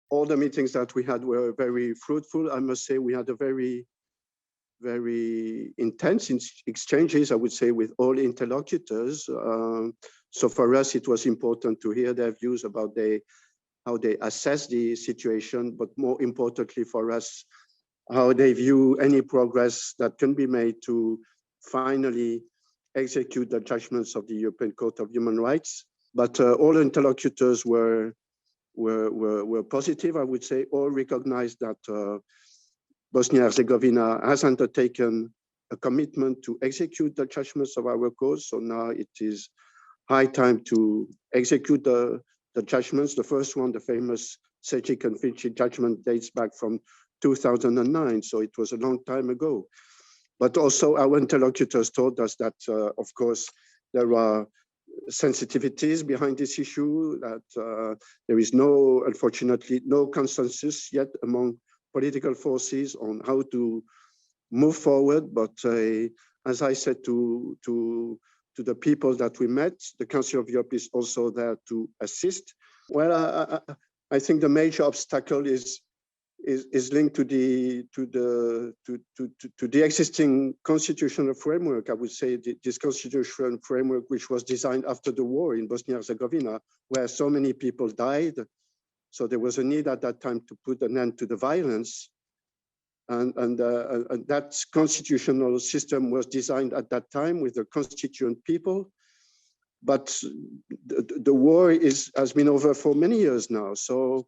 All the meetings that we had were very fruitful. I must say we had a very intense exchanges, I would say, with all interlocutors. So for us, it was important to hear their views about how they assess the situation, but more importantly for us, how they view any progress that can be made to finally execute the judgments of the European Court of Human Rights. But all interlocutors were positive, I would say. All recognized that Bosnia-Herzegovina has undertaken a commitment to execute the judgments of our court. So now it is high time to execute the judgments. The first one, the famous Sejdić-Finci judgment, dates back from 2009, so it was a long time ago. But also our interlocutors told us that, of course, there are sensitivities behind this issue, that there is unfortunately, no consensus yet among political forces on how to move forward. But as I said to the people that we met, the Council of Europe is also there to assist. Well, I think the major obstacle is linked to the existing constitutional framework. I would say this constitutional framework, which was designed after the war in Bosnia-Herzegovina, where so many people died. So there was a need at that time to put an end to the violence. And that constitutional system was designed at that time with the constituent people. But the war has been over for many years now. So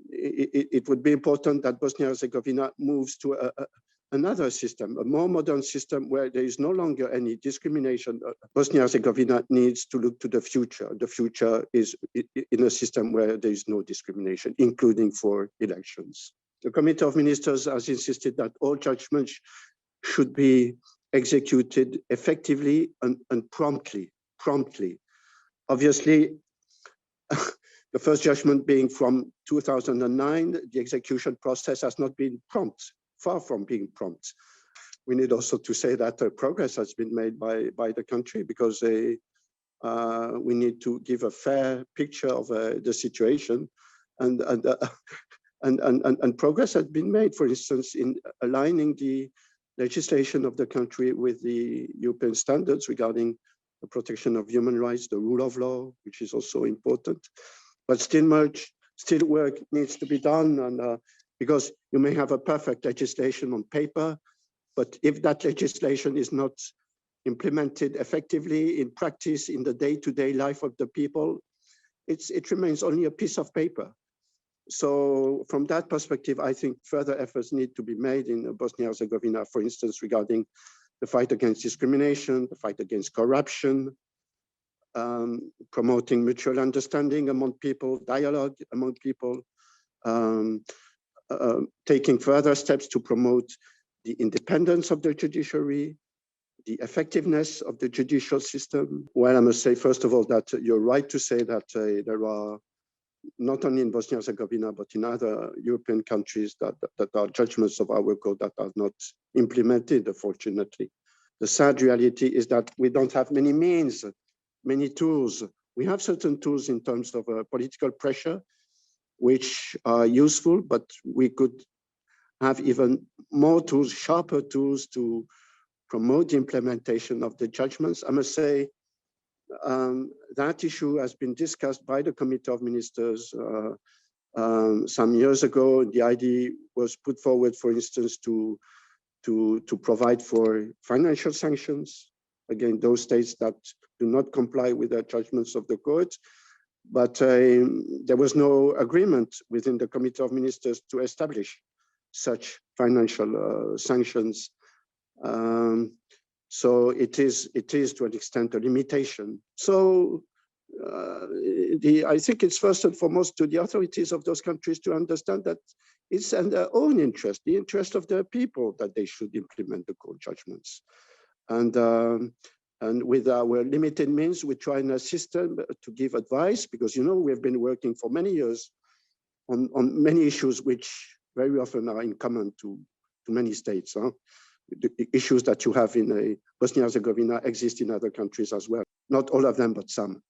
it would be important that Bosnia-Herzegovina moves to another system, a more modern system where there is no longer any discrimination. Bosnia-Herzegovina needs to look to the future. The future is in a system where there is no discrimination, including for elections. The Committee of Ministers has insisted that all judgments should be executed effectively and promptly. Obviously, the first judgment being from 2009, the execution process has not been prompt, far from being prompt. We need also to say that progress has been made by the country, because we need to give a fair picture of the situation, and progress has been made, for instance, in aligning the legislation of the country with the European standards regarding the protection of human rights, the rule of law, which is also important. But still work needs to be done, and because you may have a perfect legislation on paper, but if that legislation is not implemented effectively in practice in the day-to-day life of the people, it remains only a piece of paper. So from that perspective, I think further efforts need to be made in Bosnia-Herzegovina, for instance, regarding the fight against discrimination, the fight against corruption, promoting mutual understanding among people, dialogue among people, taking further steps to promote the independence of the judiciary, the effectiveness of the judicial system. Well, I must say, first of all, that you're right to say that there are, not only in Bosnia-Herzegovina, but in other European countries, that are judgments of our court that are not implemented, unfortunately. The sad reality is that we don't have many means, many tools. We have certain tools in terms of political pressure, which are useful, but we could have even more tools, sharper tools to promote the implementation of the judgments. I must say that issue has been discussed by the Committee of Ministers some years ago. The idea was put forward, for instance, to provide for financial sanctions against those states that do not comply with the judgments of the court. But there was no agreement within the Committee of Ministers to establish such financial sanctions. So it is to an extent a limitation. So I think it's first and foremost to the authorities of those countries to understand that it's in their own interest, the interest of their people, that they should implement the court judgments. And with our limited means, we try and assist them to give advice, because, you know, we have been working for many years on many issues which very often are in common to many states. the issues that you have in Bosnia and Herzegovina exist in other countries as well. Not all of them, but some.